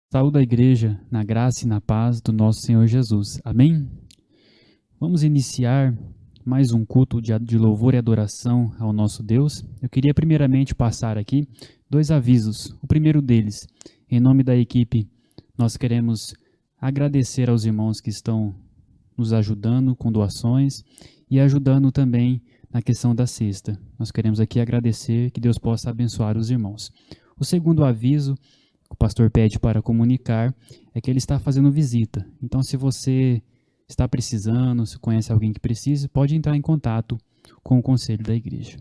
Saúde a igreja na graça e na paz do nosso Senhor Jesus. Amém? Vamos iniciar mais um culto de louvor e adoração ao nosso Deus. Eu queria primeiramente passar aqui 2 avisos. O primeiro deles, em nome da equipe, nós queremos agradecer aos irmãos que estão nos ajudando com doações e ajudando também na questão da cesta. Nós queremos aqui agradecer, que Deus possa abençoar os irmãos. O segundo aviso que o pastor pede para comunicar é que ele está fazendo visita. Então, se você está precisando, se conhece alguém que precise, pode entrar em contato com o conselho da igreja.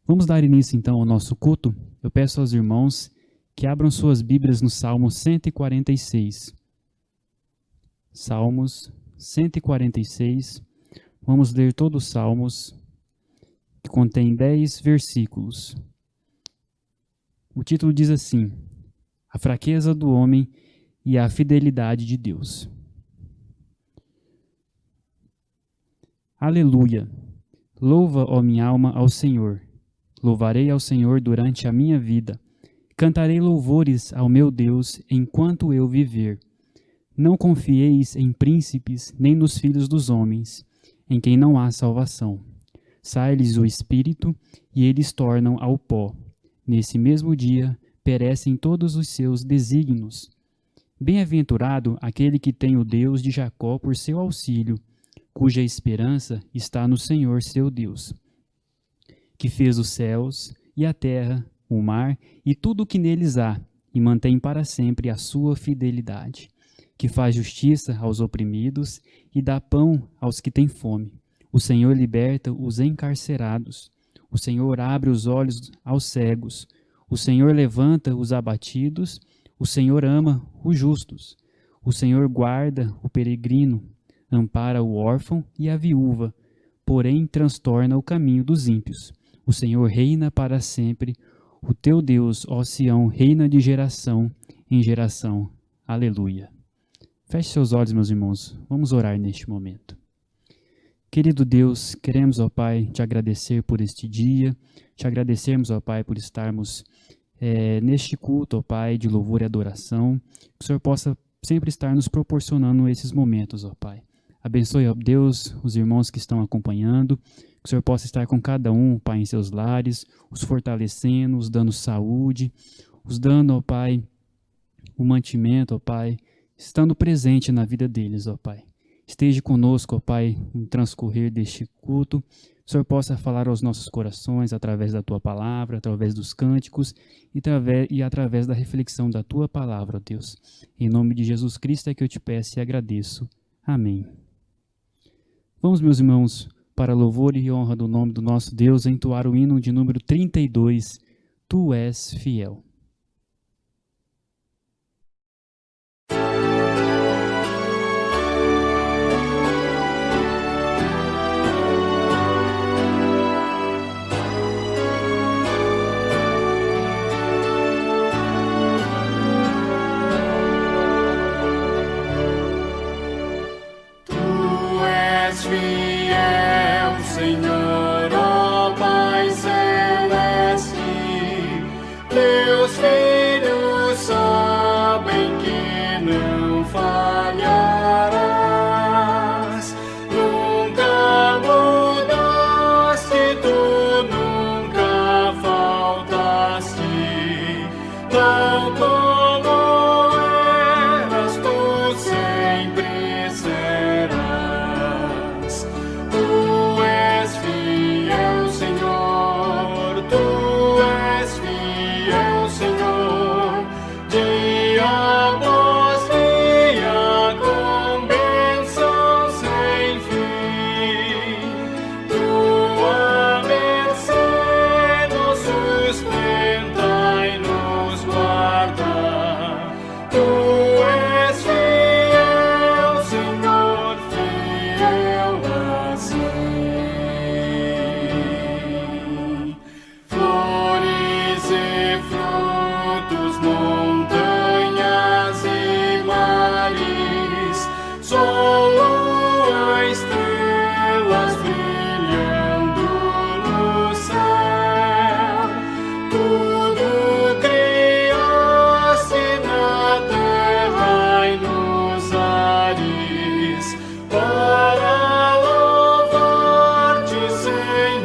Vamos dar início então ao nosso culto. Eu peço aos irmãos que abram suas Bíblias no Salmo 146. Salmos 146. Vamos ler todos os Salmos, que contém 10 versículos. O título diz assim: A fraqueza do homem e a fidelidade de Deus. Aleluia! Louva, ó minha alma, ao Senhor. Louvarei ao Senhor durante a minha vida. Cantarei louvores ao meu Deus enquanto eu viver. Não confieis em príncipes, nem nos filhos dos homens, em quem não há salvação. Sai-lhes o espírito, e eles tornam ao pó. Nesse mesmo dia perecem todos os seus desígnios. Bem-aventurado aquele que tem o Deus de Jacó por seu auxílio, cuja esperança está no Senhor seu Deus, que fez os céus e a terra, o mar e tudo o que neles há, e mantém para sempre a sua fidelidade, que faz justiça aos oprimidos e dá pão aos que têm fome. O Senhor liberta os encarcerados. O Senhor abre os olhos aos cegos. O Senhor levanta os abatidos. O Senhor ama os justos. O Senhor guarda o peregrino, ampara o órfão e a viúva, porém transtorna o caminho dos ímpios. O Senhor reina para sempre. O teu Deus, ó Sião, reina de geração em geração. Aleluia. Feche seus olhos, meus irmãos. Vamos orar neste momento. Querido Deus, queremos, ó Pai, te agradecer por este dia, te agradecermos, ó Pai, por estarmos neste culto, ó Pai, de louvor e adoração, que o Senhor possa sempre estar nos proporcionando esses momentos, ó Pai. Abençoe, ó Deus, os irmãos que estão acompanhando, que o Senhor possa estar com cada um, Pai, em seus lares, os fortalecendo, os dando saúde, os dando, ó Pai, o mantimento, ó Pai, estando presente na vida deles, ó Pai. Esteja conosco, ó Pai, no transcorrer deste culto. O Senhor possa falar aos nossos corações através da Tua palavra, através dos cânticos e através da reflexão da Tua palavra, ó Deus. Em nome de Jesus Cristo é que eu te peço e agradeço. Amém. Vamos, meus irmãos, para louvor e honra do nome do nosso Deus, entoar o hino de número 32, Tu és fiel. Fiel, Senhor, ó Pai celeste, Deus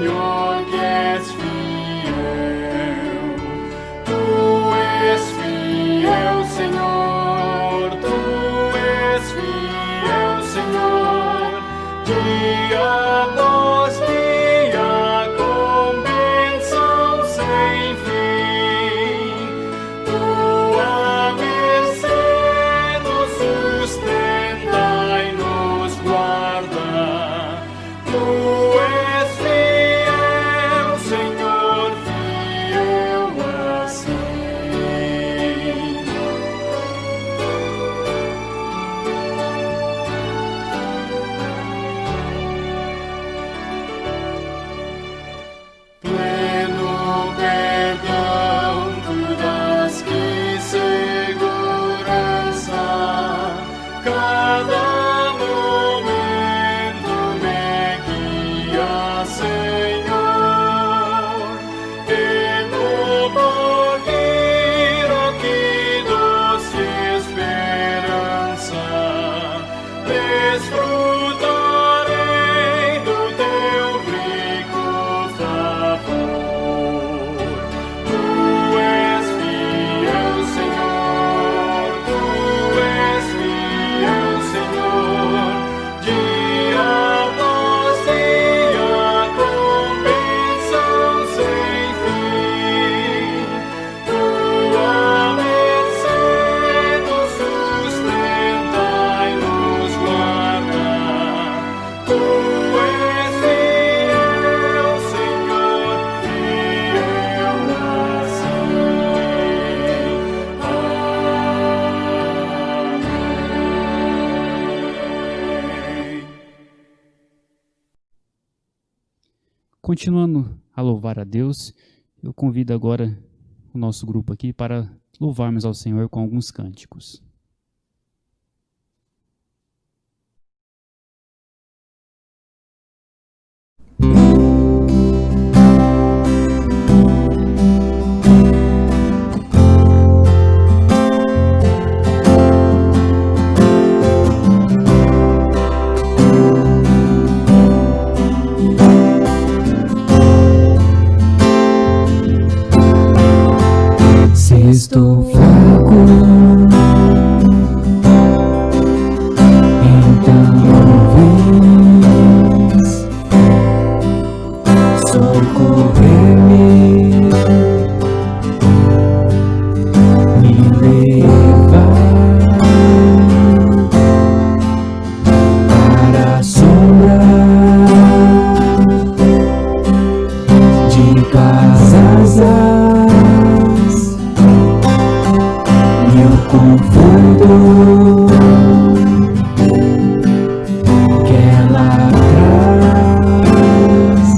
Senhor, que és fiel. Tu és fiel, Senhor. Tu és fiel, Senhor. Dia após dia, com bênção sem fim. Tua mercê nos sustenta e nos guarda. Tu és fiel, Senhor, fiel assim. Pleno perdão tu dás, que segurança. Cada momento me guia, Senhor. E no porvir, oh, que doce esperança. Desfrutarei do teu rico favor. Tu és fiel, Senhor. Tu és fiel, Senhor. Dia após dia, com bênção sem fim. Tua mercê nos sustenta e nos guarda. Tu és fiel, Senhor, fiel assim. Amém. Continuando a louvar a Deus, eu convido agora o nosso grupo aqui para louvarmos ao Senhor com alguns cânticos. Se estou fraco, então vens socorrer-me, me levar para a sombra de casas meu conforto que ela traz.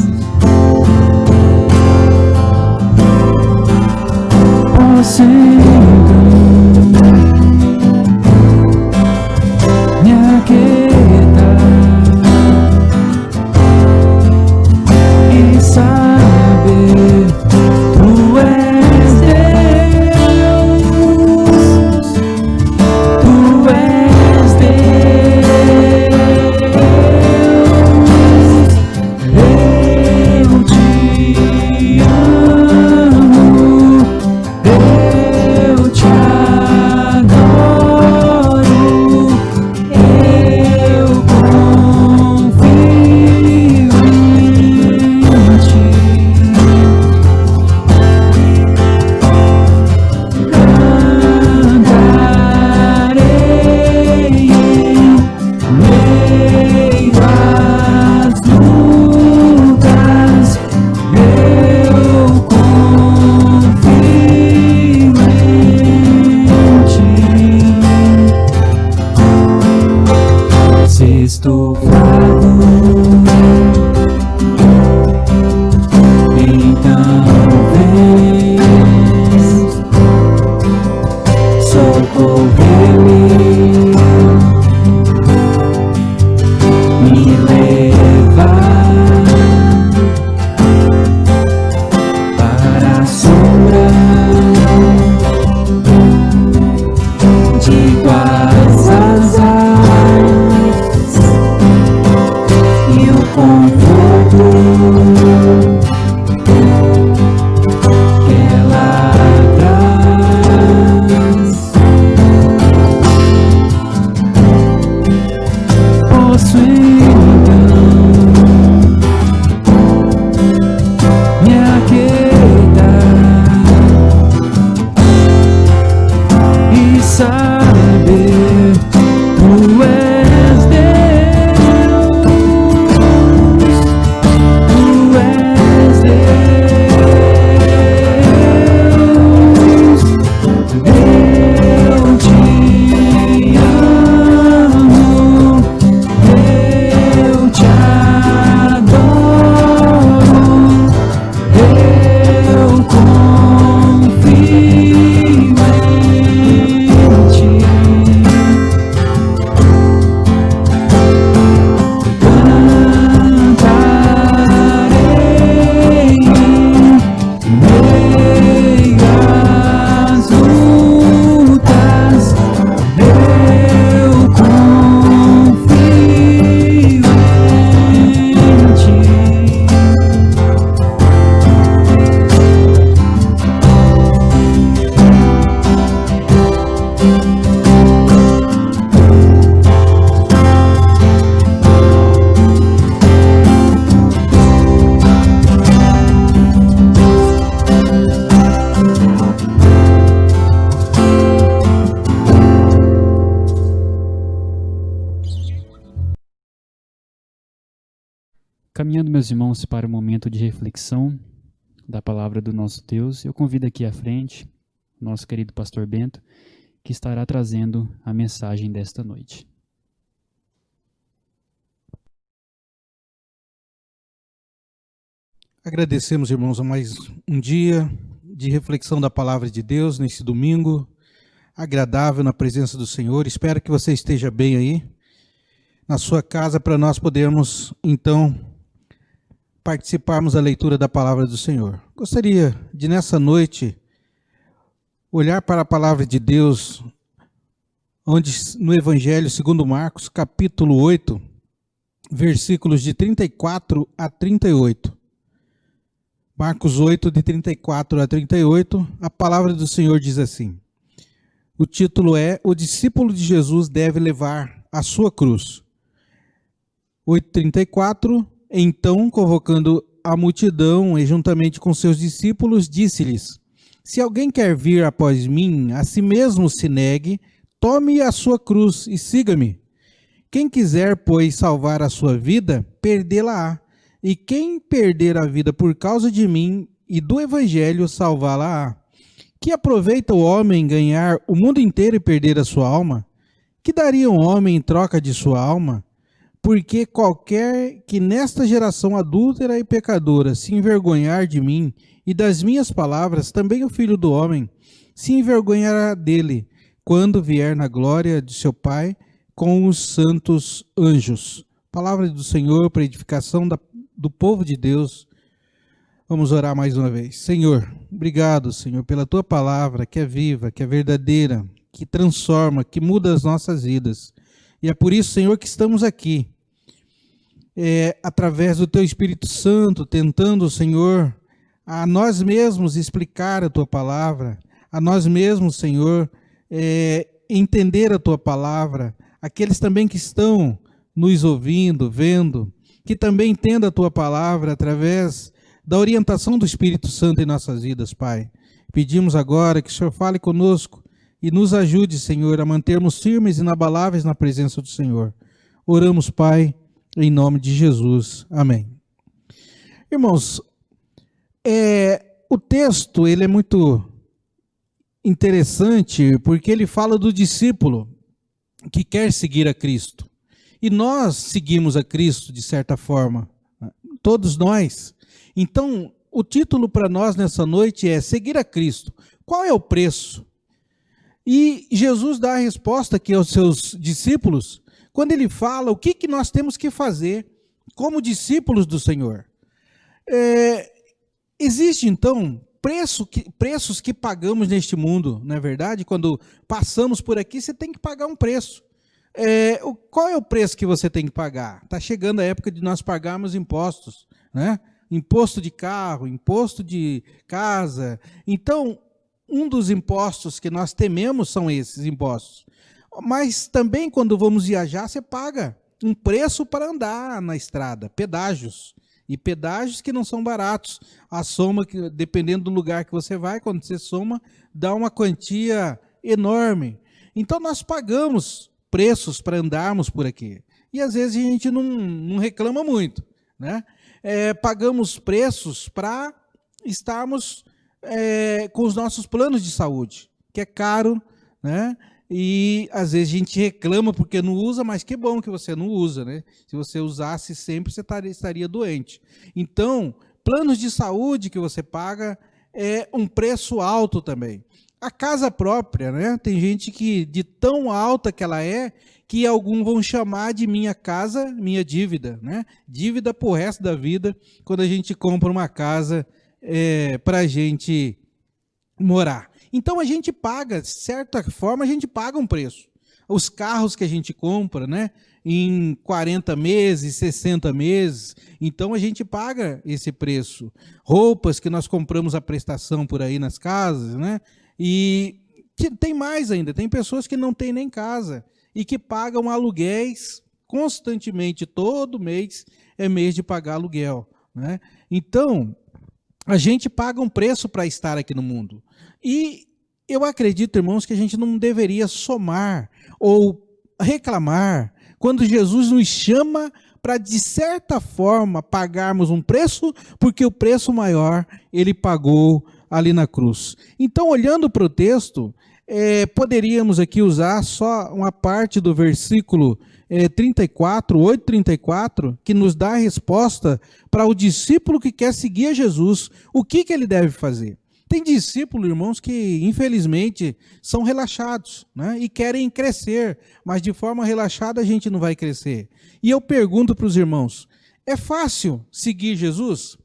Caminhando, meus irmãos, para o momento de reflexão da palavra do nosso Deus, eu convido aqui à frente o nosso querido pastor Bento, que estará trazendo a mensagem desta noite. Agradecemos, irmãos, a mais um dia de reflexão da palavra de Deus nesse domingo agradável na presença do Senhor. Espero que você esteja bem aí na sua casa para nós podermos, então, participarmos da leitura da palavra do Senhor. Gostaria de, nessa noite, olhar para a palavra de Deus, onde no Evangelho segundo Marcos, capítulo 8, versículos de 34 a 38. Marcos 8, de 34 a 38, a palavra do Senhor diz assim. O título é: O discípulo de Jesus deve levar a sua cruz. 8:34, então, convocando a multidão e juntamente com seus discípulos, disse-lhes: Se alguém quer vir após mim, a si mesmo se negue, tome a sua cruz e siga-me. Quem quiser, pois, salvar a sua vida, perdê-la-á. E quem perder a vida por causa de mim e do Evangelho, salvá-la-á. Que aproveita o homem ganhar o mundo inteiro e perder a sua alma? Que daria um homem em troca de sua alma? Porque qualquer que nesta geração adúltera e pecadora se envergonhar de mim e das minhas palavras, também o Filho do Homem se envergonhará dele, quando vier na glória de seu Pai com os santos anjos. Palavra do Senhor para edificação do povo de Deus. Vamos orar mais uma vez. Senhor, obrigado, Senhor, pela Tua palavra, que é viva, que é verdadeira, que transforma, que muda as nossas vidas. E é por isso, Senhor, que estamos aqui, através do Teu Espírito Santo, tentando, Senhor, a nós mesmos explicar a Tua palavra, a nós mesmos, Senhor, entender a Tua palavra, aqueles também que estão nos ouvindo, vendo, que também entenda a Tua palavra através da orientação do Espírito Santo em nossas vidas, Pai. Pedimos agora que o Senhor fale conosco e nos ajude, Senhor, a mantermos firmes e inabaláveis na presença do Senhor. Oramos, Pai, em nome de Jesus. Amém. Irmãos, o texto ele é muito interessante porque ele fala do discípulo que quer seguir a Cristo. E nós seguimos a Cristo de certa forma, todos nós. Então, o título para nós nessa noite é Seguir a Cristo. Qual é o preço? E Jesus dá a resposta aqui aos seus discípulos, quando ele fala o que nós temos que fazer como discípulos do Senhor. Existe, então, preços que pagamos neste mundo, não é verdade? Quando passamos por aqui, você tem que pagar um preço. Qual é o preço que você tem que pagar? Está chegando a época de nós pagarmos impostos, né? Imposto de carro, imposto de casa. Então, um dos impostos que nós tememos são esses impostos. Mas também quando vamos viajar, você paga um preço para andar na estrada, pedágios. E pedágios que não são baratos. A soma, dependendo do lugar que você vai, quando você soma, dá uma quantia enorme. Então nós pagamos preços para andarmos por aqui. E às vezes a gente não reclama muito, né? Pagamos preços para estarmos com os nossos planos de saúde, que é caro, né? E às vezes a gente reclama porque não usa, mas que bom que você não usa, né? Se você usasse sempre, você estaria doente. Então, planos de saúde que você paga é um preço alto também. A casa própria, né? Tem gente que, de tão alta que ela é, que alguns vão chamar de minha casa, minha dívida, né? Dívida pro resto da vida, quando a gente compra uma casa para a gente morar. Então a gente paga, de certa forma, a gente paga um preço. Os carros que a gente compra, né? Em 40 meses, 60 meses, então a gente paga esse preço. Roupas que nós compramos a prestação por aí nas casas, né? E tem mais ainda, tem pessoas que não têm nem casa e que pagam aluguéis constantemente, todo mês é mês de pagar aluguel, né? Então, a gente paga um preço para estar aqui no mundo. E eu acredito, irmãos, que a gente não deveria somar ou reclamar quando Jesus nos chama para, de certa forma, pagarmos um preço, porque o preço maior ele pagou ali na cruz. Então, olhando para o texto, poderíamos aqui usar só uma parte do versículo 34, 8:34, que nos dá a resposta para o discípulo que quer seguir a Jesus, o que ele deve fazer. Tem discípulos, irmãos, que infelizmente são relaxados, né, e querem crescer, mas de forma relaxada a gente não vai crescer. E eu pergunto para os irmãos, é fácil seguir Jesus?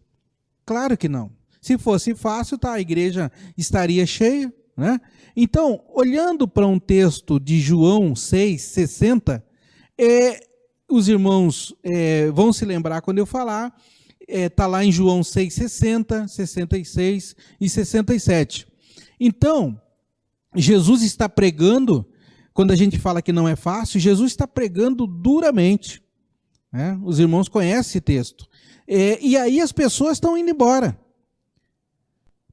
Claro que não. Se fosse fácil, a igreja estaria cheia, né? Então, olhando para um texto de João 6:60, os irmãos vão se lembrar quando eu falar, está lá em João 6:60, 66 e 67. Então, Jesus está pregando, quando a gente fala que não é fácil, Jesus está pregando duramente, né? Os irmãos conhecem esse texto. E aí as pessoas estão indo embora.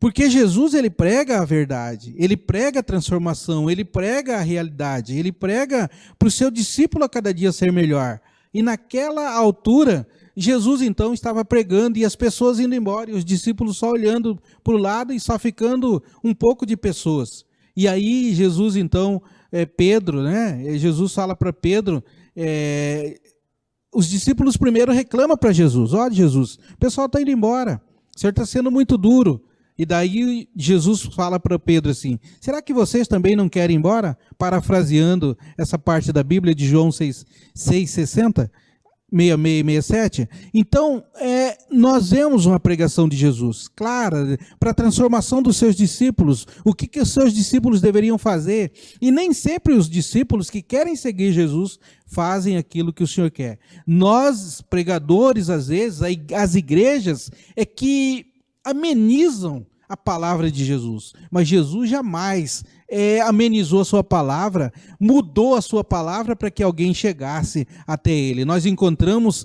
Porque Jesus, ele prega a verdade, ele prega a transformação, ele prega a realidade, ele prega para o seu discípulo a cada dia ser melhor. E naquela altura, Jesus então estava pregando e as pessoas indo embora, e os discípulos só olhando para o lado e só ficando um pouco de pessoas. E aí Jesus então, Pedro, né? Jesus fala para Pedro, os discípulos primeiro reclamam para Jesus, olha Jesus, o pessoal está indo embora, o senhor está sendo muito duro. E daí Jesus fala para Pedro assim, será que vocês também não querem ir embora? Parafraseando essa parte da Bíblia de João 6:60, 66 e 67. Então, nós vemos uma pregação de Jesus, clara, para a transformação dos seus discípulos, o que os seus discípulos deveriam fazer. E nem sempre os discípulos que querem seguir Jesus fazem aquilo que o Senhor quer. Nós, pregadores, às vezes, as igrejas, que amenizam a palavra de Jesus, mas Jesus jamais amenizou a sua palavra, mudou a sua palavra para que alguém chegasse até ele. Nós encontramos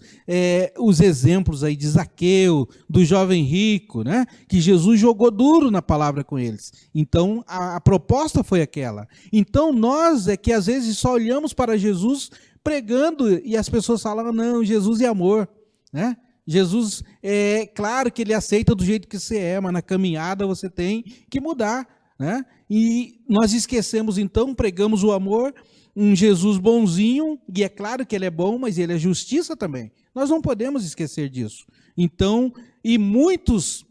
os exemplos aí de Zaqueu, do jovem rico, né? Que Jesus jogou duro na palavra com eles. Então a proposta foi aquela. Então nós que às vezes só olhamos para Jesus pregando e as pessoas falam, não, Jesus é amor, né? Jesus, claro que ele aceita do jeito que você é, mas na caminhada você tem que mudar, né? E nós esquecemos então, pregamos o amor, um Jesus bonzinho, e é claro que ele é bom, mas ele é justiça também. Nós não podemos esquecer disso. Então, e muitos,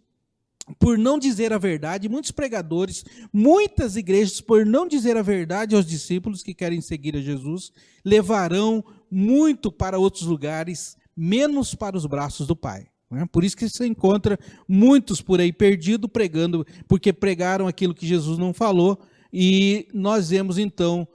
por não dizer a verdade, muitos pregadores, muitas igrejas, por não dizer a verdade aos discípulos que querem seguir a Jesus, levarão muito para outros lugares, menos para os braços do Pai. Né? Por isso que você encontra muitos por aí perdidos pregando, porque pregaram aquilo que Jesus não falou, e nós vemos então,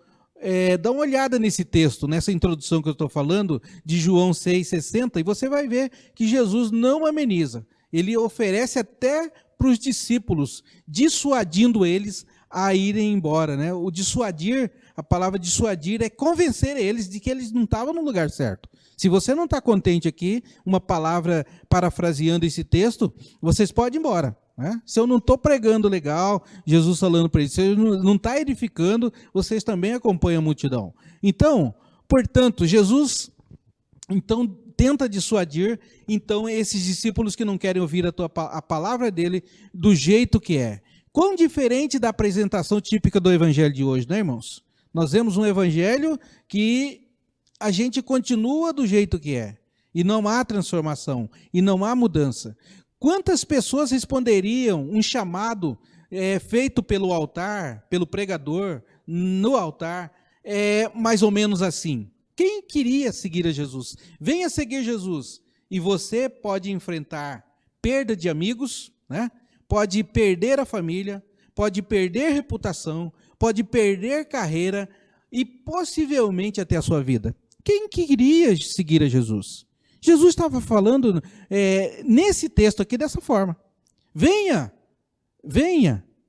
dá uma olhada nesse texto, nessa introdução que eu estou falando, de João 6,60, e você vai ver que Jesus não ameniza, ele oferece até para os discípulos, dissuadindo eles a irem embora. Né? O dissuadir, a palavra dissuadir é convencer eles de que eles não estavam no lugar certo. Se você não está contente aqui, uma palavra parafraseando esse texto, vocês podem ir embora. Né? Se eu não estou pregando legal, Jesus falando para eles, se eu não está edificando, vocês também acompanham a multidão. Então, portanto, Jesus então tenta dissuadir então esses discípulos que não querem ouvir a palavra dele do jeito que é. Quão diferente da apresentação típica do evangelho de hoje, né, irmãos? Nós vemos um evangelho que a gente continua do jeito que é, e não há transformação, e não há mudança. Quantas pessoas responderiam um chamado feito pelo altar, pelo pregador, no altar, mais ou menos assim? Quem queria seguir a Jesus? Venha seguir Jesus, e você pode enfrentar perda de amigos, né? Pode perder a família, pode perder reputação, pode perder carreira, e possivelmente até a sua vida. Quem queria seguir a Jesus? Jesus estava falando nesse texto aqui dessa forma. Venha,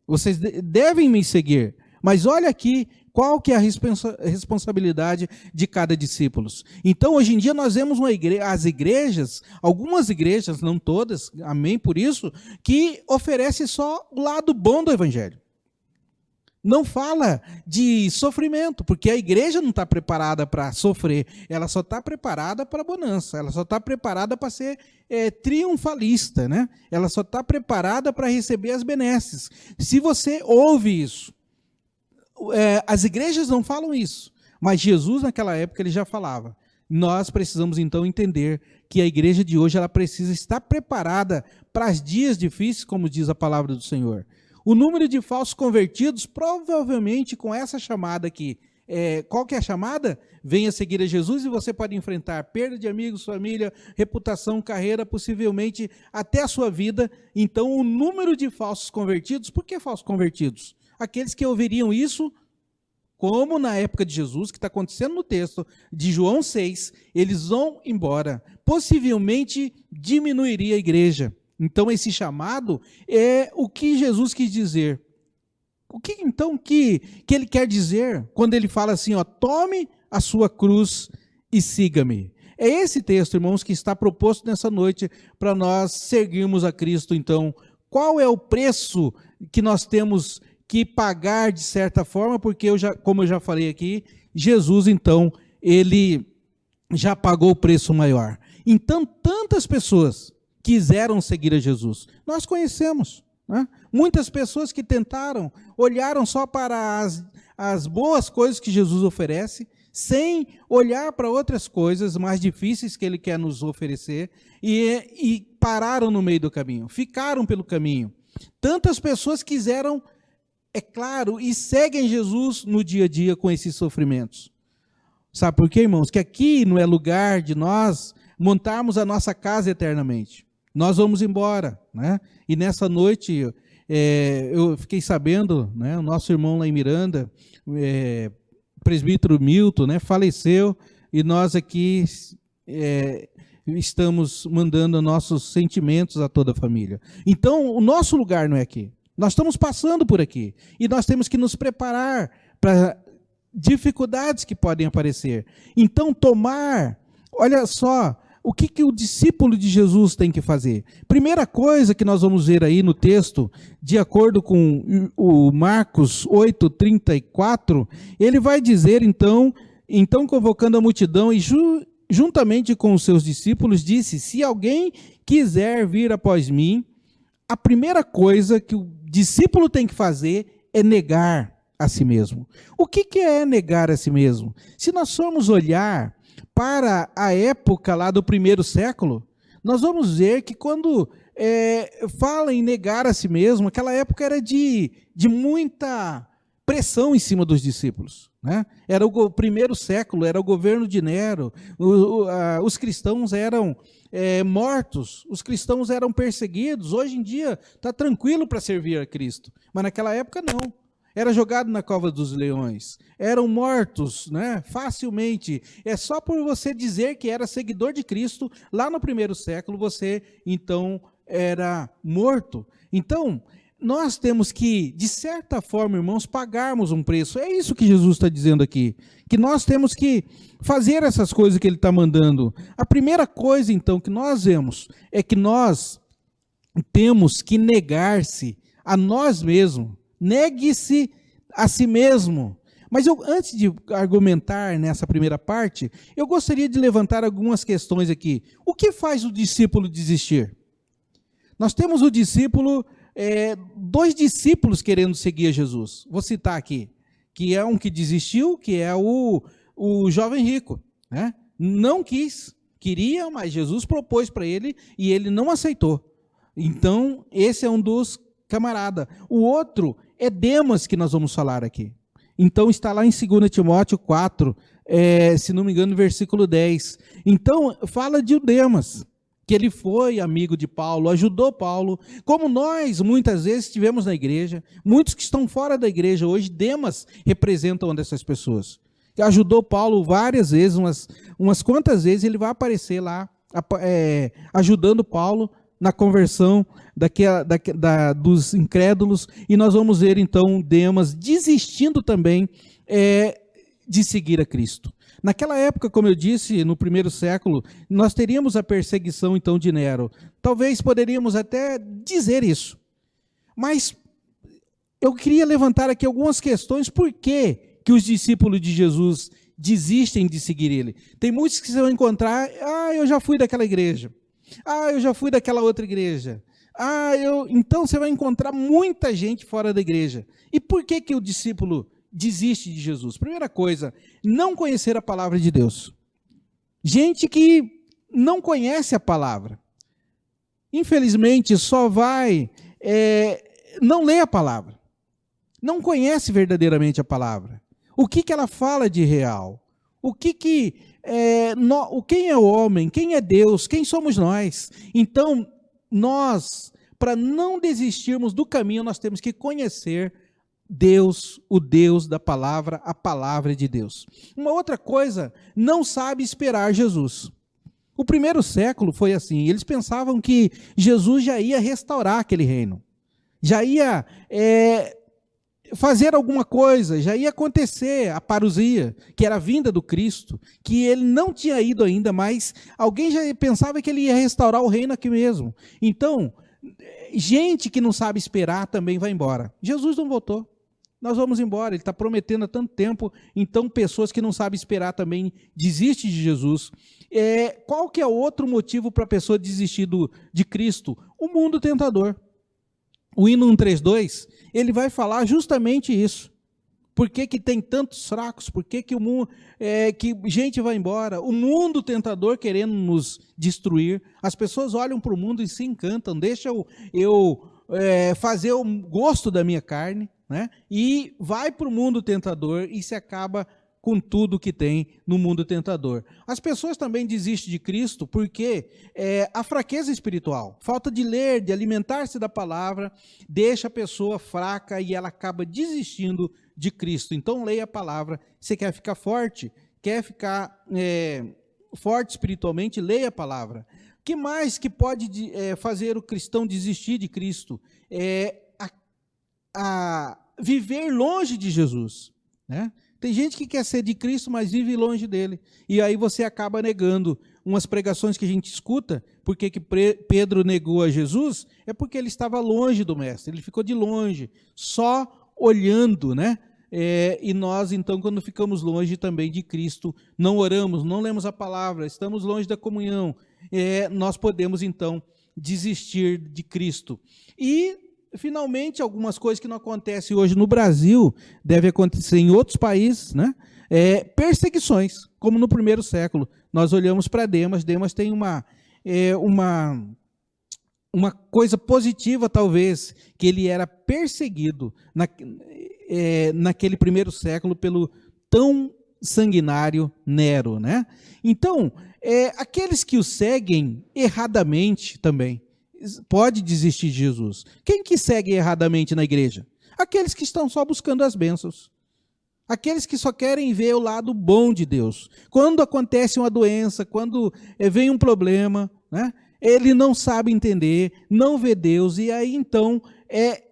vocês devem me seguir. Mas olha aqui qual que é a responsabilidade de cada discípulo. Então, hoje em dia, nós vemos as igrejas, algumas igrejas, não todas, amém por isso, que oferecem só o lado bom do evangelho. não fala de sofrimento, porque a igreja não está preparada para sofrer, ela só está preparada para a bonança, ela só está preparada para ser triunfalista, né? Ela só está preparada para receber as benesses. Se você ouve isso, as igrejas não falam isso, mas Jesus naquela época ele já falava. Nós precisamos então entender que a igreja de hoje ela precisa estar preparada para os dias difíceis, como diz a palavra do Senhor. O número de falsos convertidos, provavelmente com essa chamada aqui, qual que é a chamada? Venha seguir a Jesus e você pode enfrentar perda de amigos, família, reputação, carreira, possivelmente até a sua vida. Então o número de falsos convertidos, por que falsos convertidos? Aqueles que ouviriam isso, como na época de Jesus, que está acontecendo no texto de João 6, eles vão embora. Possivelmente diminuiria a igreja. Então esse chamado é o que Jesus quis dizer. O que então que ele quer dizer quando ele fala assim, ó, tome a sua cruz e siga-me? É esse texto, irmãos, que está proposto nessa noite para nós seguirmos a Cristo. Então, qual é o preço que nós temos que pagar de certa forma? Porque como eu já falei aqui, Jesus então, ele já pagou o preço maior. Então, tantas pessoas quiseram seguir a Jesus. Nós conhecemos, né? Muitas pessoas que tentaram, olharam só para as boas coisas que Jesus oferece, sem olhar para outras coisas mais difíceis que ele quer nos oferecer, e pararam no meio do caminho, ficaram pelo caminho. Tantas pessoas quiseram, é claro, e seguem Jesus no dia a dia com esses sofrimentos. Sabe por quê, irmãos? Que aqui não é lugar de nós montarmos a nossa casa eternamente. Nós vamos embora, né? E nessa noite eu fiquei sabendo, né? O nosso irmão lá em Miranda, presbítero Milton, né? Faleceu, e nós aqui estamos mandando nossos sentimentos a toda a família. Então, o nosso lugar não é aqui. Nós estamos passando por aqui e nós temos que nos preparar para dificuldades que podem aparecer. Então, olha só, o que o discípulo de Jesus tem que fazer? Primeira coisa que nós vamos ver aí no texto, de acordo com o Marcos 8:34, ele vai dizer então convocando a multidão e juntamente com os seus discípulos, disse, se alguém quiser vir após mim, a primeira coisa que o discípulo tem que fazer é negar a si mesmo. O que é negar a si mesmo? Se nós formos olhar para a época lá do primeiro século, nós vamos ver que quando fala em negar a si mesmo, aquela época era de muita pressão em cima dos discípulos, né? Era o primeiro século, era o governo de Nero, os cristãos eram mortos, os cristãos eram perseguidos. Hoje em dia está tranquilo para servir a Cristo, mas naquela época não. Era jogado na cova dos leões, eram mortos, né, facilmente. É só por você dizer que era seguidor de Cristo, lá no primeiro século, você então era morto. Então, nós temos que, de certa forma, irmãos, pagarmos um preço. É isso que Jesus está dizendo aqui, que nós temos que fazer essas coisas que ele está mandando. A primeira coisa, então, que nós vemos, é que nós temos que negar-se a nós mesmos. Negue-se a si mesmo. Mas antes de argumentar nessa primeira parte, eu gostaria de levantar algumas questões aqui. O que faz o discípulo desistir? Nós temos o discípulo, dois discípulos querendo seguir a Jesus. Vou citar aqui, que é um que desistiu, que é o jovem rico, né? Não queria, mas Jesus propôs para ele e ele não aceitou. Então, esse é um dos camaradas. O outro é Demas, que nós vamos falar aqui. Então está lá em 2 Timóteo 4, se não me engano, no versículo 10. Então fala de Demas, que ele foi amigo de Paulo, ajudou Paulo, como nós muitas vezes estivemos na igreja, muitos que estão fora da igreja hoje, Demas representa uma dessas pessoas. Que ajudou Paulo várias vezes, umas quantas vezes ele vai aparecer lá, ajudando Paulo na conversão dos incrédulos, e nós vamos ver então Demas desistindo também de seguir a Cristo. Naquela época, como eu disse, no primeiro século, nós teríamos a perseguição então de Nero. Talvez poderíamos até dizer isso, mas eu queria levantar aqui algumas questões, por que os discípulos de Jesus desistem de seguir ele. Tem muitos que você vai encontrar, eu já fui daquela igreja, eu já fui daquela outra igreja, então você vai encontrar muita gente fora da igreja. E por que o discípulo desiste de Jesus? Primeira coisa, não conhecer a palavra de Deus. Gente que não conhece a palavra, infelizmente só vai, não lê a palavra, não conhece verdadeiramente a palavra. O que ela fala de real? Quem é o homem? Quem é Deus? Quem somos nós? Então, nós, para não desistirmos do caminho, nós temos que conhecer Deus, o Deus da palavra, a palavra de Deus. Uma outra coisa, não sabe esperar Jesus. O primeiro século foi assim, eles pensavam que Jesus já ia restaurar aquele reino, já ia fazer alguma coisa, já ia acontecer a parousia, que era a vinda do Cristo, que ele não tinha ido ainda, mas alguém já pensava que ele ia restaurar o reino aqui mesmo. Então, gente que não sabe esperar também vai embora. Jesus não voltou. Nós vamos embora, ele está prometendo há tanto tempo, então pessoas que não sabem esperar também desistem de Jesus. Qual que é outro motivo para a pessoa desistir de Cristo? O mundo tentador. O hino 132, ele vai falar justamente isso. Por que tem tantos fracos? Por que o mundo, que gente vai embora? O mundo tentador querendo nos destruir. As pessoas olham para o mundo e se encantam. Deixa eu fazer o gosto da minha carne, né? E vai para o mundo tentador e se acaba com tudo que tem no mundo tentador. As pessoas também desistem de Cristo porque a fraqueza espiritual, falta de ler, de alimentar-se da palavra, deixa a pessoa fraca e ela acaba desistindo de Cristo. Então leia a palavra. Você quer ficar forte? Quer ficar forte espiritualmente? Leia a palavra. O que mais que pode fazer o cristão desistir de Cristo? A viver longe de Jesus, né? Tem gente que quer ser de Cristo, mas vive longe dele. E aí você acaba negando umas pregações que a gente escuta. Por que Pedro negou a Jesus? É porque ele estava longe do mestre. Ele ficou de longe, só olhando, né? E nós, então, quando ficamos longe também de Cristo, não oramos, não lemos a palavra, estamos longe da comunhão, nós podemos, então, desistir de Cristo. E finalmente, algumas coisas que não acontecem hoje no Brasil, devem acontecer em outros países, né? Perseguições, como no primeiro século. Nós olhamos para Demas, Demas tem uma coisa positiva, talvez, que ele era perseguido naquele primeiro século pelo tão sanguinário Nero, né? Então, aqueles que o seguem erradamente também, pode desistir de Jesus. Quem que segue erradamente na igreja? Aqueles que estão só buscando as bênçãos. Aqueles que só querem ver o lado bom de Deus. Quando acontece uma doença, quando vem um problema, né, ele não sabe entender, não vê Deus, e aí então é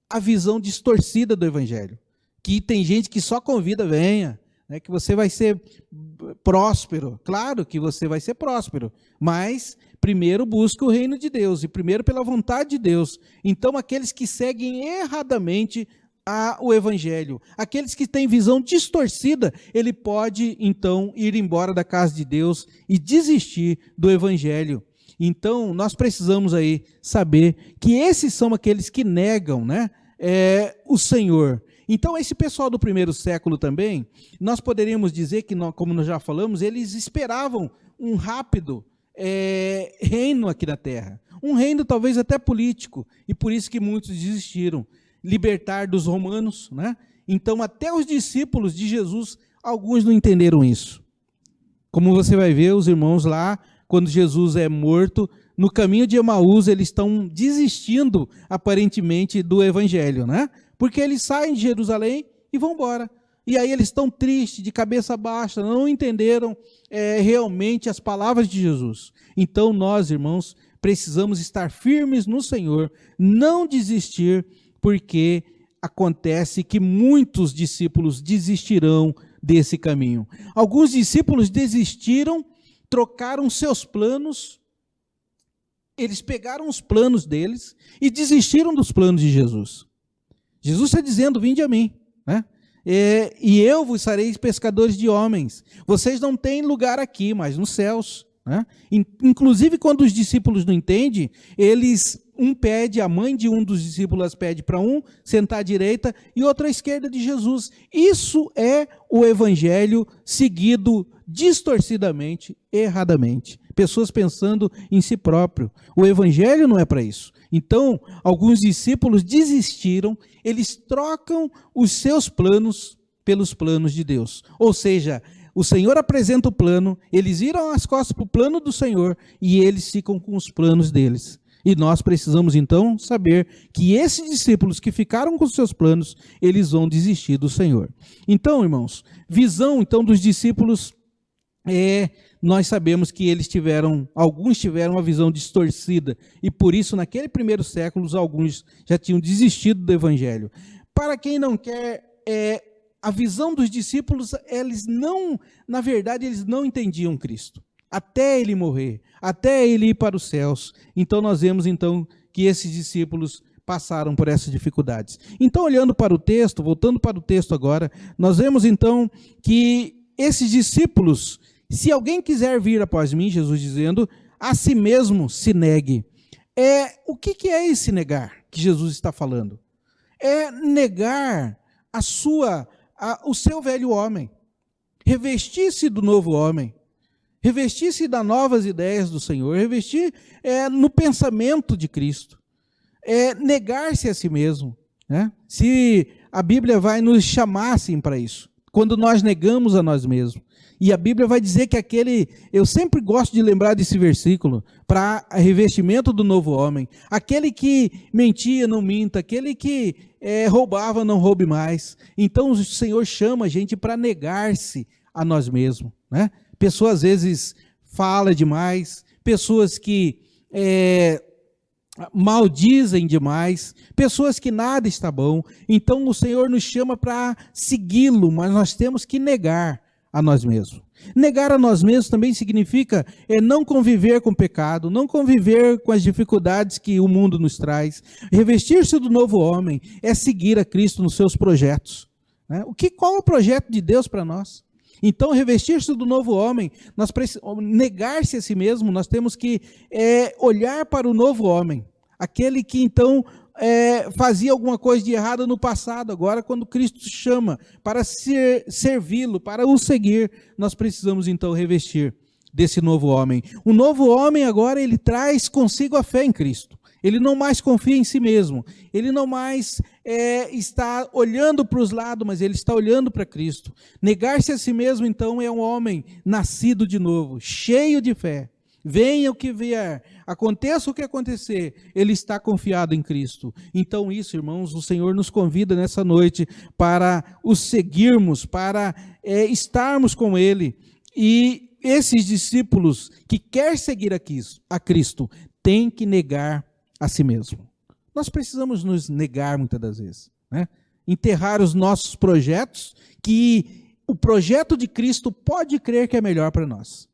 a visão distorcida do evangelho. Que tem gente que só convida, venha, né, que você vai ser próspero. Claro que você vai ser próspero, mas primeiro busca o reino de Deus, e primeiro pela vontade de Deus. Então, aqueles que seguem erradamente o evangelho, aqueles que têm visão distorcida, ele pode, então, ir embora da casa de Deus e desistir do evangelho. Então, nós precisamos aí saber que esses são aqueles que negam, né, o Senhor. Então, esse pessoal do primeiro século também, nós poderíamos dizer que, como nós já falamos, eles esperavam um rápido reino aqui na terra, um reino talvez até político, e por isso que muitos desistiram, libertar dos romanos, né? Então até os discípulos de Jesus, alguns não entenderam isso. Como você vai ver, os irmãos lá, quando Jesus é morto, no caminho de Emaús, eles estão desistindo aparentemente do evangelho, né? Porque eles saem de Jerusalém e vão embora. E aí eles estão tristes, de cabeça baixa, não entenderam realmente as palavras de Jesus. Então nós, irmãos, precisamos estar firmes no Senhor, não desistir, porque acontece que muitos discípulos desistirão desse caminho. Alguns discípulos desistiram, trocaram seus planos, eles pegaram os planos deles e desistiram dos planos de Jesus. Jesus está dizendo, vinde a mim, né? E eu vos farei pescadores de homens. Vocês não têm lugar aqui, mas nos céus, né? Inclusive, quando os discípulos não entendem, a mãe de um dos discípulos pede para um sentar à direita e outro à esquerda de Jesus. Isso é o evangelho seguido distorcidamente, erradamente. Pessoas pensando em si próprio. O evangelho não é para isso. Então, alguns discípulos desistiram, eles trocam os seus planos pelos planos de Deus. Ou seja, o Senhor apresenta o plano, eles viram as costas para o plano do Senhor e eles ficam com os planos deles. E nós precisamos então saber que esses discípulos que ficaram com os seus planos, eles vão desistir do Senhor. Então, irmãos, visão então dos discípulos nós sabemos que alguns tiveram uma visão distorcida, e por isso, naquele primeiro século, alguns já tinham desistido do evangelho. Para quem não quer, a visão dos discípulos, na verdade, eles não entendiam Cristo, até ele morrer, até ele ir para os céus. Então, nós vemos então que esses discípulos passaram por essas dificuldades. Então, olhando para o texto, voltando para o texto agora, nós vemos então que esses discípulos, se alguém quiser vir após mim, Jesus dizendo, a si mesmo se negue. O que é esse negar que Jesus está falando? É negar o seu velho homem, revestir-se do novo homem, revestir-se das novas ideias do Senhor, revestir no pensamento de Cristo, negar-se a si mesmo, né? Se a Bíblia vai nos chamar assim para isso, quando nós negamos a nós mesmos. E a Bíblia vai dizer que eu sempre gosto de lembrar desse versículo, para revestimento do novo homem, aquele que mentia, não minta, aquele que roubava, não roube mais. Então o Senhor chama a gente para negar-se a nós mesmos, né? Pessoas às vezes falam demais, pessoas que maldizem demais, pessoas que nada está bom. Então o Senhor nos chama para segui-lo, mas nós temos que negar a nós mesmos. Negar a nós mesmos também significa não conviver com o pecado, não conviver com as dificuldades que o mundo nos traz. Revestir-se do novo homem é seguir a Cristo nos seus projetos, né? Qual é o projeto de Deus para nós? Então, revestir-se do novo homem, negar-se a si mesmo, nós temos que olhar para o novo homem, aquele que então fazia alguma coisa de errado no passado. Agora, quando Cristo chama para servi-lo, para o seguir, nós precisamos então revestir desse novo homem. O novo homem agora, ele traz consigo a fé em Cristo. Ele não mais confia em si mesmo, ele não mais está olhando para os lados, mas ele está olhando para Cristo. Negar-se a si mesmo, então, é um homem nascido de novo, cheio de fé. Venha o que vier, aconteça o que acontecer, ele está confiado em Cristo. Então isso, irmãos, o Senhor nos convida nessa noite para o seguirmos, para estarmos com Ele. E esses discípulos que querem seguir a Cristo, têm que negar a si mesmo. Nós precisamos nos negar muitas das vezes, né? Enterrar os nossos projetos, que o projeto de Cristo pode crer que é melhor para nós.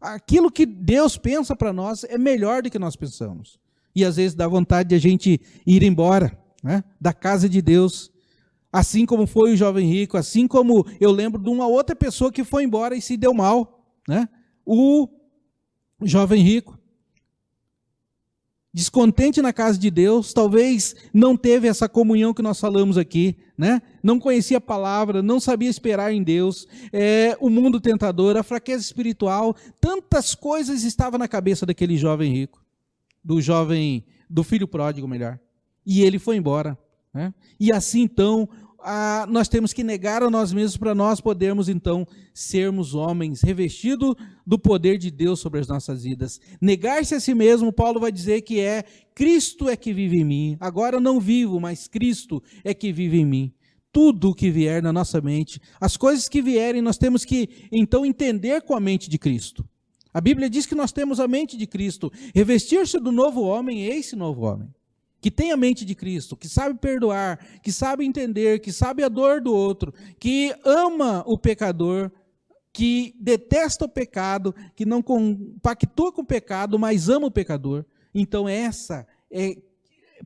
Aquilo que Deus pensa para nós é melhor do que nós pensamos. E às vezes dá vontade de a gente ir embora, né, da casa de Deus. Assim como foi o jovem rico, assim como eu lembro de uma outra pessoa que foi embora e se deu mal, né? O jovem rico, descontente na casa de Deus, talvez não teve essa comunhão que nós falamos aqui, né? Não conhecia a palavra, não sabia esperar em Deus, o mundo tentador, a fraqueza espiritual, tantas coisas estavam na cabeça daquele jovem rico, do filho pródigo, melhor. E ele foi embora, né? E assim então, nós temos que negar a nós mesmos para nós podermos então sermos homens revestidos do poder de Deus sobre as nossas vidas. Negar-se a si mesmo, Paulo vai dizer que Cristo é que vive em mim. Agora eu não vivo, mas Cristo é que vive em mim. Tudo o que vier na nossa mente, as coisas que vierem, nós temos que então entender com a mente de Cristo. A Bíblia diz que nós temos a mente de Cristo. Revestir-se do novo homem é esse novo homem, que tem a mente de Cristo, que sabe perdoar, que sabe entender, que sabe a dor do outro, que ama o pecador, que detesta o pecado, que não compactua com o pecado, mas ama o pecador. Então essa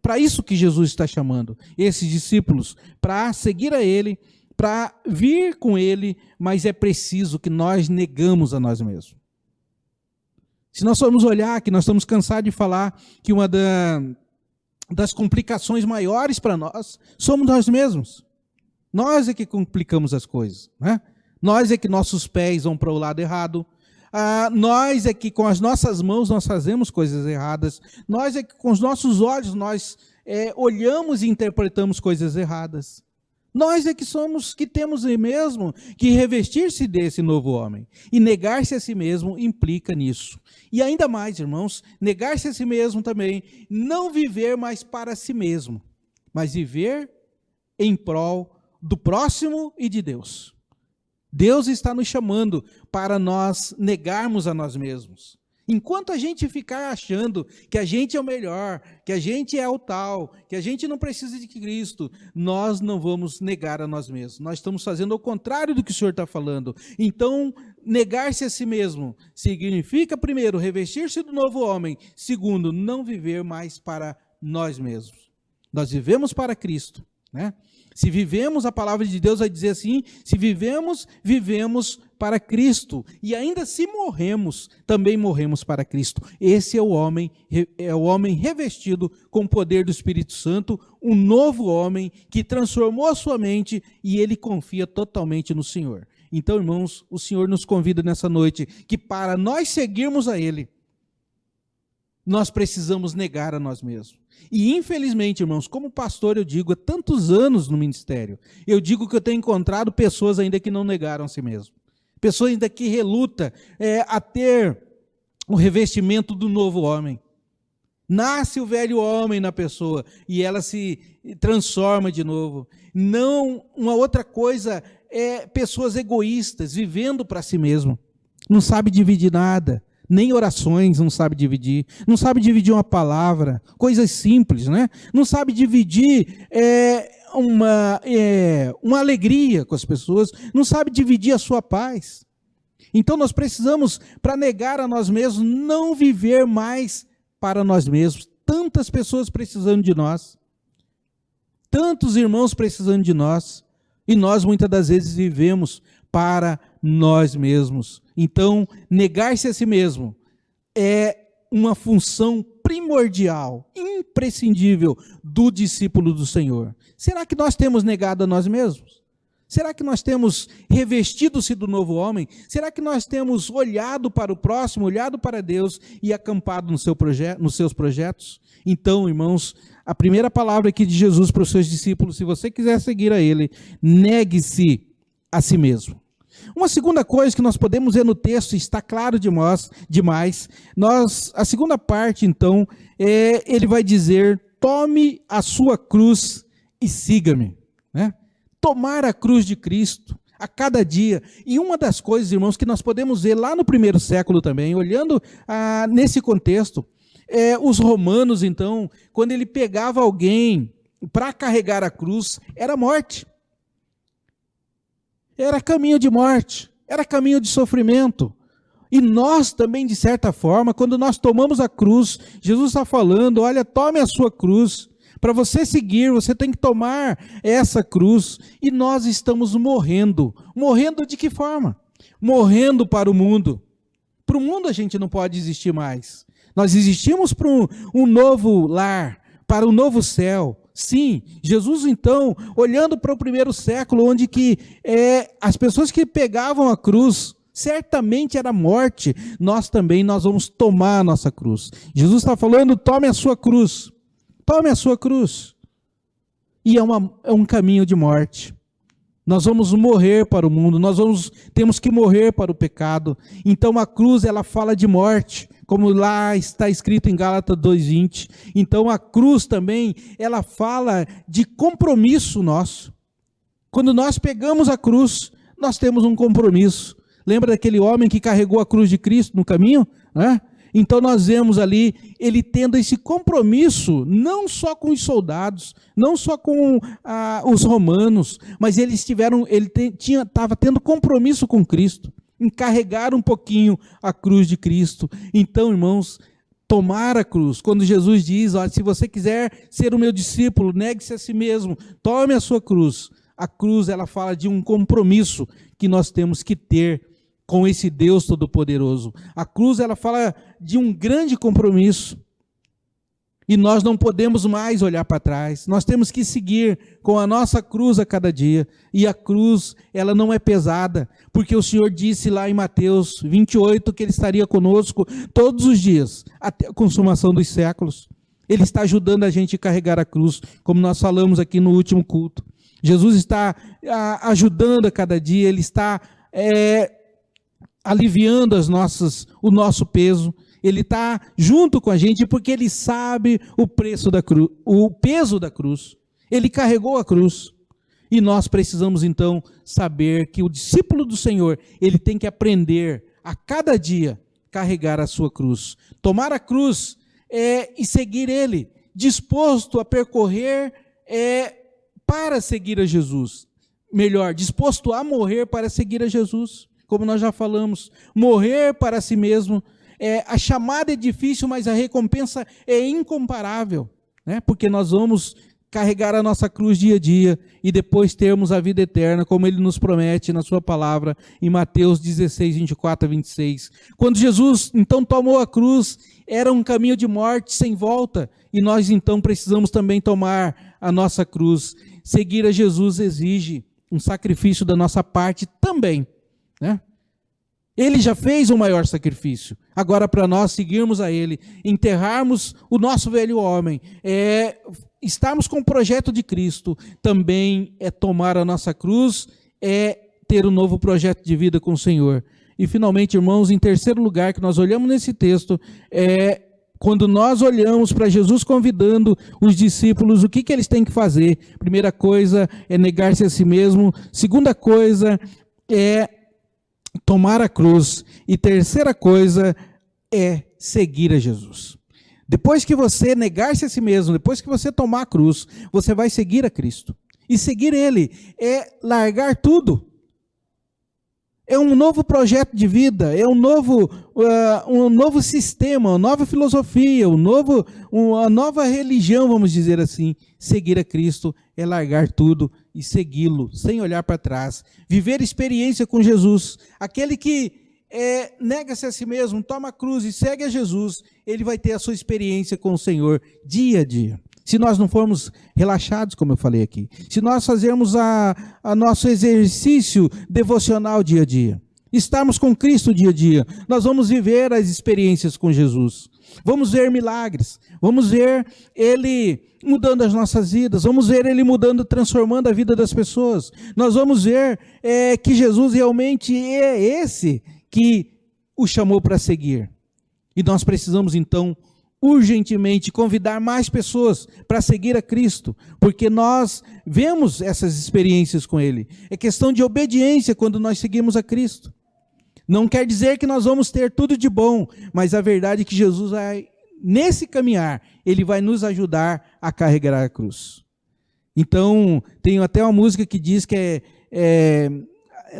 para isso que Jesus está chamando esses discípulos, para seguir a Ele, para vir com Ele, mas é preciso que nós negamos a nós mesmos. Se nós formos olhar, que nós estamos cansados de falar que uma das complicações maiores para nós somos nós mesmos. Nós é que complicamos as coisas, né? Nós é que nossos pés vão para o lado errado. Nós é que com as nossas mãos nós fazemos coisas erradas. Nós é que com os nossos olhos nós olhamos e interpretamos coisas erradas. Nós é que somos, que temos mesmo que revestir-se desse novo homem. E negar-se a si mesmo implica nisso. E ainda mais, irmãos, negar-se a si mesmo também, não viver mais para si mesmo, mas viver em prol do próximo e de Deus. Deus está nos chamando para nós negarmos a nós mesmos. Enquanto a gente ficar achando que a gente é o melhor, que a gente é o tal, que a gente não precisa de Cristo, nós não vamos negar a nós mesmos. Nós estamos fazendo o contrário do que o Senhor está falando. Então, negar-se a si mesmo significa, primeiro, revestir-se do novo homem. Segundo, não viver mais para nós mesmos. Nós vivemos para Cristo, né? Se vivemos, a palavra de Deus vai dizer assim, se vivemos, vivemos para Cristo. E ainda se morremos, também morremos para Cristo. Esse é o homem revestido com o poder do Espírito Santo, um novo homem que transformou a sua mente e ele confia totalmente no Senhor. Então, irmãos, o Senhor nos convida nessa noite que para nós seguirmos a Ele, nós precisamos negar a nós mesmos. E infelizmente, irmãos, como pastor eu digo, há tantos anos no ministério, eu digo que eu tenho encontrado pessoas ainda que não negaram a si mesmo. Pessoas ainda que relutam a ter o revestimento do novo homem. Nasce o velho homem na pessoa e ela se transforma de novo. Não, uma outra coisa é pessoas egoístas, vivendo para si mesmo. Não sabe dividir nada. Nem orações não sabe dividir uma palavra, coisas simples, né? Não sabe dividir uma alegria com as pessoas, não sabe dividir a sua paz. Então nós precisamos, para negar a nós mesmos, não viver mais para nós mesmos. Tantas pessoas precisando de nós, tantos irmãos precisando de nós, e nós muitas das vezes vivemos para nós mesmos. Então, negar-se a si mesmo é uma função primordial, imprescindível do discípulo do Senhor. Será que nós temos negado a nós mesmos? Será que nós temos revestido-se do novo homem? Será que nós temos olhado para o próximo, olhado para Deus e acampado nos seus projetos? Então, irmãos, a primeira palavra aqui de Jesus para os seus discípulos, se você quiser seguir a Ele, negue-se a si mesmo. Uma segunda coisa que nós podemos ver no texto, está claro demais, a segunda parte, então, ele vai dizer, tome a sua cruz e siga-me. Né? Tomar a cruz de Cristo a cada dia. E uma das coisas, irmãos, que nós podemos ver lá no primeiro século também, olhando nesse contexto, os romanos, então, quando ele pegava alguém para carregar a cruz, era morte. Era caminho de morte, era caminho de sofrimento. E nós também, de certa forma, quando nós tomamos a cruz, Jesus está falando, olha, tome a sua cruz. Para você seguir, você tem que tomar essa cruz. E nós estamos morrendo. Morrendo de que forma? Morrendo para o mundo. Para o mundo a gente não pode existir mais. Nós existimos para um novo lar, para um novo céu. Sim, Jesus então, olhando para o primeiro século, onde que as pessoas que pegavam a cruz, certamente era morte, nós vamos tomar a nossa cruz. Jesus está falando, tome a sua cruz, e é um caminho de morte. Nós vamos morrer para o mundo, temos que morrer para o pecado. Então a cruz, ela fala de morte, como lá está escrito em Gálatas 2:20. Então a cruz também, ela fala de compromisso nosso. Quando nós pegamos a cruz, nós temos um compromisso. Lembra daquele homem que carregou a cruz de Cristo no caminho? Então nós vemos ali ele tendo esse compromisso, não só com os soldados, não só com os romanos, mas ele estava tendo compromisso com Cristo, em carregar um pouquinho a cruz de Cristo. Então, irmãos, tomar a cruz. Quando Jesus diz, olha, se você quiser ser o meu discípulo, negue-se a si mesmo, tome a sua cruz. A cruz, ela fala de um compromisso que nós temos que ter com esse Deus Todo-Poderoso. A cruz, ela fala de um grande compromisso. E nós não podemos mais olhar para trás. Nós temos que seguir com a nossa cruz a cada dia. E a cruz, ela não é pesada, porque o Senhor disse lá em Mateus 28 que Ele estaria conosco todos os dias, até a consumação dos séculos. Ele está ajudando a gente a carregar a cruz, como nós falamos aqui no último culto. Jesus está ajudando a cada dia, Ele está aliviando o nosso peso. Ele está junto com a gente porque Ele sabe o peso da cruz. Ele carregou a cruz. E nós precisamos então saber que o discípulo do Senhor, ele tem que aprender a cada dia carregar a sua cruz. Tomar a cruz e seguir Ele, disposto a percorrer para seguir a Jesus. Melhor, disposto a morrer para seguir a Jesus. Como nós já falamos, morrer para si mesmo. A chamada é difícil, mas a recompensa é incomparável, né? Porque nós vamos carregar a nossa cruz dia a dia e depois termos a vida eterna, como Ele nos promete na sua palavra, em Mateus 16, 24 a 26. Quando Jesus, então, tomou a cruz, era um caminho de morte sem volta, e nós, então, precisamos também tomar a nossa cruz. Seguir a Jesus exige um sacrifício da nossa parte também, né? Ele já fez o maior sacrifício. Agora, para nós seguirmos a Ele, enterrarmos o nosso velho homem, estarmos com o projeto de Cristo, também é tomar a nossa cruz, ter um novo projeto de vida com o Senhor. E, finalmente, irmãos, em terceiro lugar, que nós olhamos nesse texto, quando nós olhamos para Jesus convidando os discípulos, o que eles têm que fazer? Primeira coisa é negar-se a si mesmo. Segunda coisa é tomar a cruz. E terceira coisa é seguir a Jesus. Depois que você negar-se a si mesmo, depois que você tomar a cruz, você vai seguir a Cristo. E seguir Ele é largar tudo. É um novo projeto de vida, é um novo sistema, uma nova filosofia, uma nova religião, vamos dizer assim. Seguir a Cristo é largar tudo e segui-lo, sem olhar para trás. Viver experiência com Jesus. Aquele que nega-se a si mesmo, toma a cruz e segue a Jesus, ele vai ter a sua experiência com o Senhor dia a dia. Se nós não formos relaxados, como eu falei aqui, se nós fazermos a nosso exercício devocional dia a dia, estarmos com Cristo dia a dia, nós vamos viver as experiências com Jesus. Vamos ver milagres, vamos ver Ele mudando as nossas vidas, vamos ver Ele mudando, transformando a vida das pessoas. Nós vamos ver que Jesus realmente é esse que o chamou para seguir. E nós precisamos então urgentemente convidar mais pessoas para seguir a Cristo, porque nós vemos essas experiências com Ele. É questão de obediência quando nós seguimos a Cristo. Não quer dizer que nós vamos ter tudo de bom, mas a verdade é que Jesus vai, nesse caminhar, Ele vai nos ajudar a carregar a cruz. Então, tem até uma música que diz que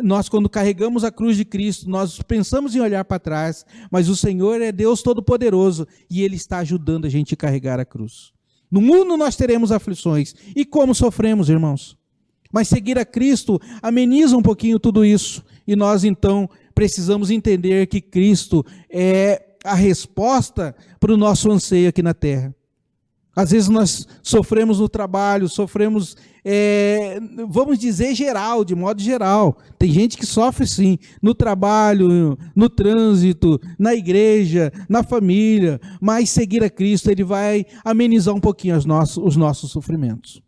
nós, quando carregamos a cruz de Cristo, nós pensamos em olhar para trás, mas o Senhor é Deus Todo-Poderoso e Ele está ajudando a gente a carregar a cruz. No mundo nós teremos aflições. E como sofremos, irmãos? Mas seguir a Cristo ameniza um pouquinho tudo isso. E nós, então, precisamos entender que Cristo é a resposta para o nosso anseio aqui na terra. Às vezes nós sofremos no trabalho, sofremos, vamos dizer geral, de modo geral. Tem gente que sofre sim, no trabalho, no trânsito, na igreja, na família. Mas seguir a Cristo, Ele vai amenizar um pouquinho os nossos sofrimentos.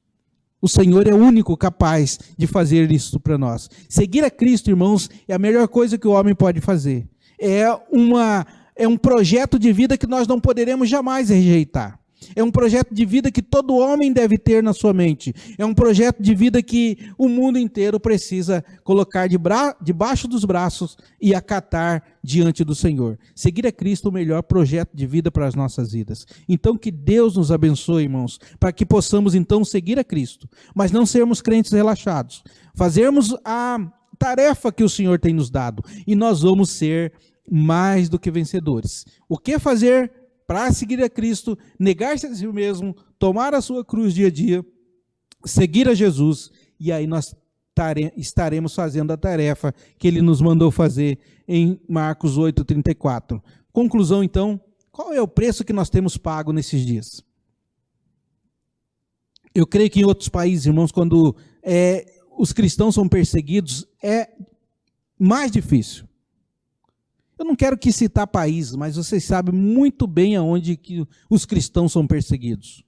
O Senhor é o único capaz de fazer isso para nós. Seguir a Cristo, irmãos, é a melhor coisa que o homem pode fazer. É um projeto de vida que nós não poderemos jamais rejeitar. É um projeto de vida que todo homem deve ter na sua mente. É um projeto de vida que o mundo inteiro precisa colocar debaixo dos braços e acatar diante do Senhor. Seguir a Cristo é o melhor projeto de vida para as nossas vidas. Então que Deus nos abençoe, irmãos, para que possamos então seguir a Cristo, mas não sermos crentes relaxados. Fazermos a tarefa que o Senhor tem nos dado e nós vamos ser mais do que vencedores. O que fazer para seguir a Cristo, negar-se a si mesmo, tomar a sua cruz dia a dia, seguir a Jesus, e aí nós estaremos fazendo a tarefa que ele nos mandou fazer em Marcos 8:34. Conclusão, então, qual é o preço que nós temos pago nesses dias? Eu creio que em outros países, irmãos, quando os cristãos são perseguidos, é mais difícil. Eu não quero que citar países, mas vocês sabem muito bem aonde que os cristãos são perseguidos.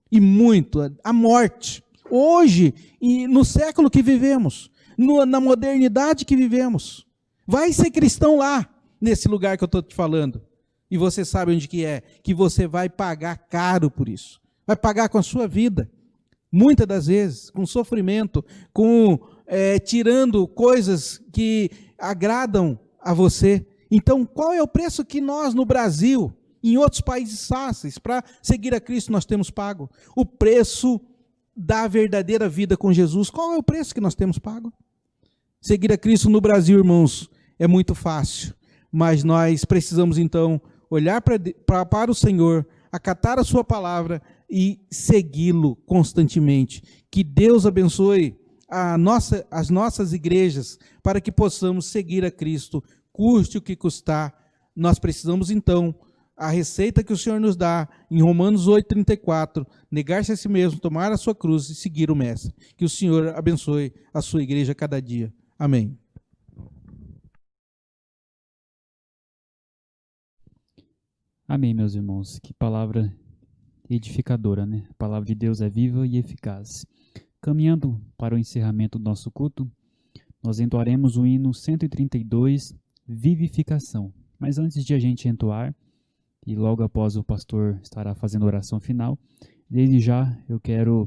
E muito, a morte. Hoje, e no século que vivemos, na modernidade que vivemos. Vai ser cristão lá, nesse lugar que eu estou te falando. E você sabe onde que é, que você vai pagar caro por isso. Vai pagar com a sua vida. Muitas das vezes, com sofrimento, tirando coisas que agradam a você. Então, qual é o preço que nós no Brasil, em outros países fáceis, para seguir a Cristo nós temos pago? O preço da verdadeira vida com Jesus. Qual é o preço que nós temos pago? Seguir a Cristo no Brasil, irmãos, é muito fácil, mas nós precisamos então olhar para o Senhor, acatar a sua palavra e segui-lo constantemente. Que Deus abençoe as nossas igrejas para que possamos seguir a Cristo, custe o que custar. Nós precisamos então, a receita que o Senhor nos dá em Romanos 8:34, negar-se a si mesmo, tomar a sua cruz e seguir o Mestre. Que o Senhor abençoe a sua igreja cada dia. Amém. Amém, meus irmãos. Que palavra edificadora, né? A palavra de Deus é viva e eficaz. Caminhando para o encerramento do nosso culto, nós entoaremos o hino 132, Vivificação. Mas antes de a gente entoar, e logo após o pastor estará fazendo a oração final, desde já eu quero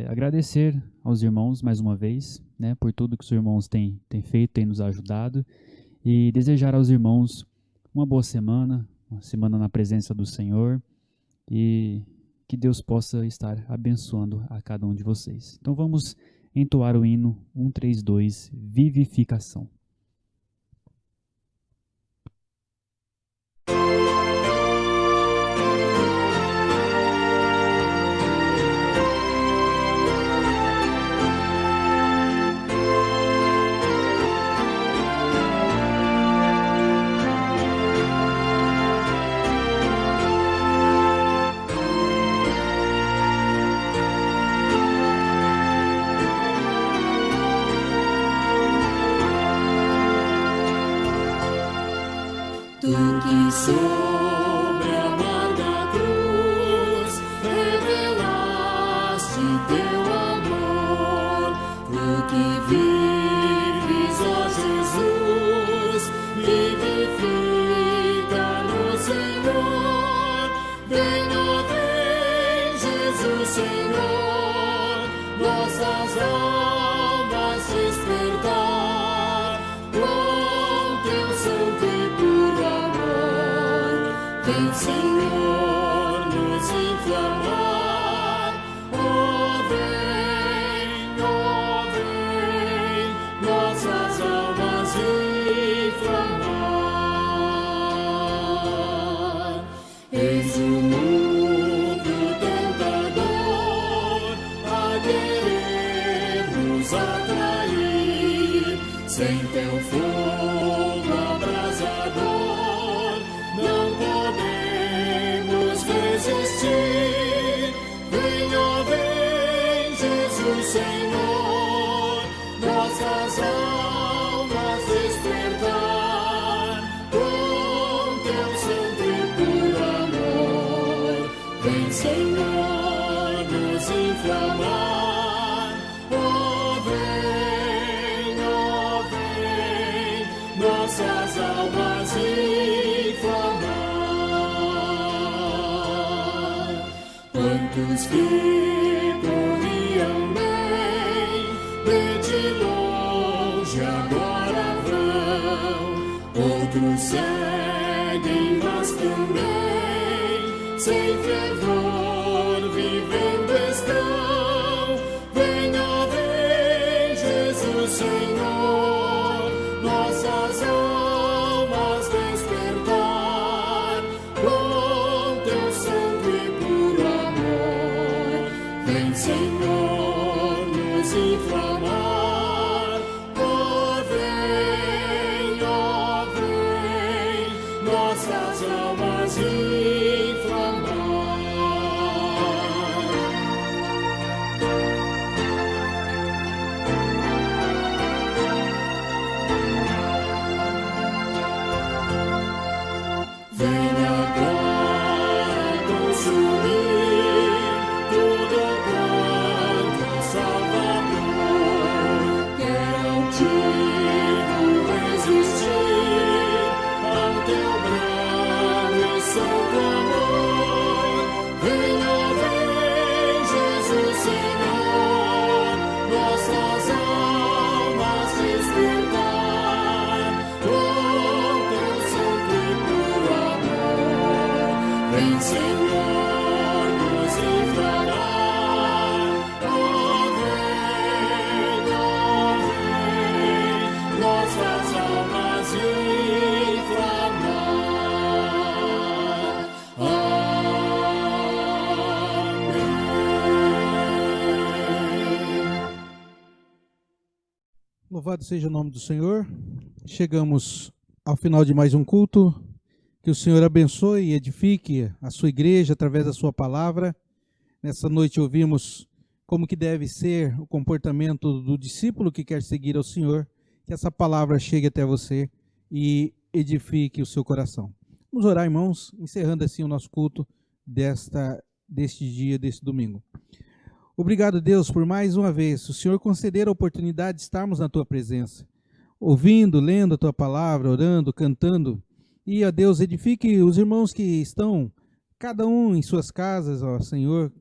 agradecer aos irmãos mais uma vez, né, por tudo que os irmãos têm feito, têm nos ajudado, e desejar aos irmãos uma boa semana, uma semana na presença do Senhor, e que Deus possa estar abençoando a cada um de vocês. Então vamos entoar o hino 132, Vivificação. Tu que sobre a amarga cruz revelaste teu amor, tu que vives, ó Jesus, vivifica no Senhor. Vem, ó vem, Jesus Senhor, nossas almas despertar com teu santo e puro amor. Vem, Senhor, nos inflamar. Oh, vem, nossas almas inflamar. Eis o mundo tentador a querer nos atrair, sem teu fogo abrasador não podemos resistir. Vem, ó vem, Jesus Senhor, nossas almas despertar com teu santo e puro amor. Vem, Senhor, nos inflamar. Oh, vem, nossas almas inflamar. Quantos que corriam bem, de longe agora vão, outros seguem, mas também sem fervor vivendo estão. Vem, ó vem, Jesus Senhor, nossas almas despertar Vem, Senhor, nos inflamar. Oh, vem, nossas almas inflamar. Vem agora consumir tudo quanto é Salvador. Quer altivo resistir ao teu brando e santo amor. Venha, vem, Jesus Senhor, nossas almas despertar com teu santo e puro amor. Vem, Senhor, nos inflamar. Oh, vem, nossas almas inflamar. Amém. Louvado seja o nome do Senhor. Chegamos ao final de mais um culto. Que o Senhor abençoe e edifique a sua igreja através da sua palavra. Nessa noite ouvimos como que deve ser o comportamento do discípulo que quer seguir ao Senhor. Que essa palavra chegue até você e edifique o seu coração. Vamos orar, irmãos, encerrando assim o nosso culto deste dia, deste domingo. Obrigado, Deus, por mais uma vez o Senhor conceder a oportunidade de estarmos na tua presença, ouvindo, lendo a tua palavra, orando, cantando. E, ó Deus, edifique os irmãos que estão, cada um em suas casas, ó Senhor,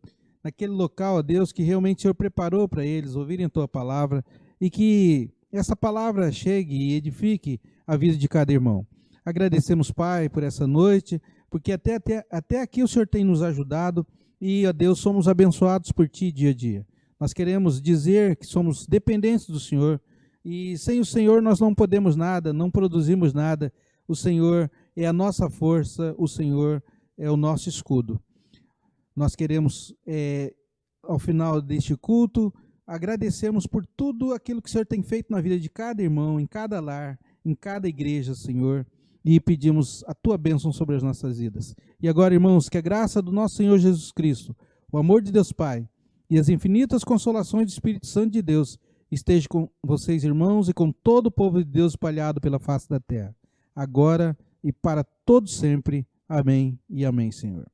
naquele local, ó Deus, que realmente o Senhor preparou para eles ouvirem a tua palavra e que essa palavra chegue e edifique a vida de cada irmão. Agradecemos, Pai, por essa noite, porque até aqui o Senhor tem nos ajudado e, ó Deus, somos abençoados por Ti dia a dia. Nós queremos dizer que somos dependentes do Senhor e sem o Senhor nós não podemos nada, não produzimos nada. O Senhor é a nossa força, o Senhor é o nosso escudo. Nós queremos, ao final deste culto, agradecermos por tudo aquilo que o Senhor tem feito na vida de cada irmão, em cada lar, em cada igreja, Senhor, e pedimos a Tua bênção sobre as nossas vidas. E agora, irmãos, que a graça do nosso Senhor Jesus Cristo, o amor de Deus Pai e as infinitas consolações do Espírito Santo de Deus esteja com vocês, irmãos, e com todo o povo de Deus espalhado pela face da terra, agora e para todos sempre. Amém e amém, Senhor.